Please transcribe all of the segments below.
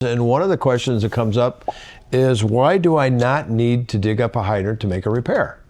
And one of the questions that comes up is, why do I not need to dig up a hydrant to make a repair?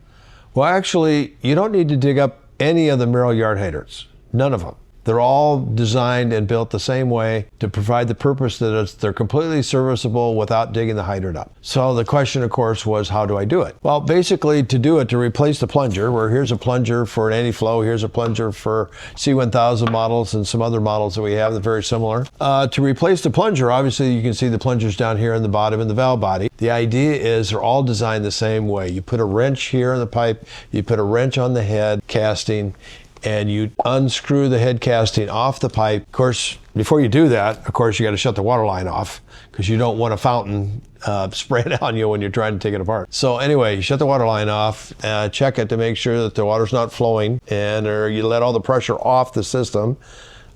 Well, actually, you don't need to dig up any of the Merrill yard hydrants. None of them. They're all designed and built the same way to provide the purpose that they're completely serviceable without digging the hydrant up. So the question, of course, was, how do I do it? Well, basically, to do it, to replace the plunger, where here's a plunger for an anti-flow, here's a plunger for C1000 models and some other models that we have that are very similar. To replace the plunger, obviously, you can see the plungers down here in the bottom in the valve body. The idea is they're all designed the same way. You put a wrench here in the pipe, you put a wrench on the head casting, and you unscrew the head casting off the pipe. Of course, before you do that, of course, you got to shut the water line off because you don't want a fountain spraying on you when you're trying to take it apart. So anyway, you shut the water line off, check it to make sure that the water's not flowing, or you let all the pressure off the system,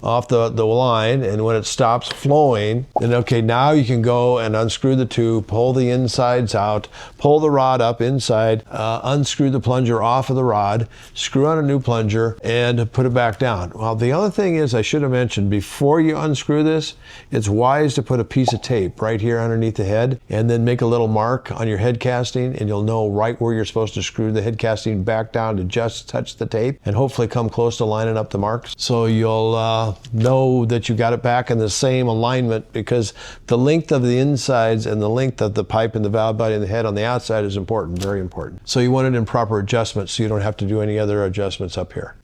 off the line, and when it stops flowing, then okay, now you can go and unscrew the tube, pull the insides out, pull the rod up inside, unscrew the plunger off of the rod, screw on a new plunger, and put it back down. Well, the other thing is, I should have mentioned, before you unscrew this, it's wise to put a piece of tape right here underneath the head, and then make a little mark on your head casting, and you'll know right where you're supposed to screw the head casting back down to just touch the tape, and hopefully come close to lining up the marks. So you'll know that you got it back in the same alignment, because the length of the insides and the length of the pipe and the valve body and the head on the outside is important, very important. So you want it in proper adjustment so you don't have to do any other adjustments up here.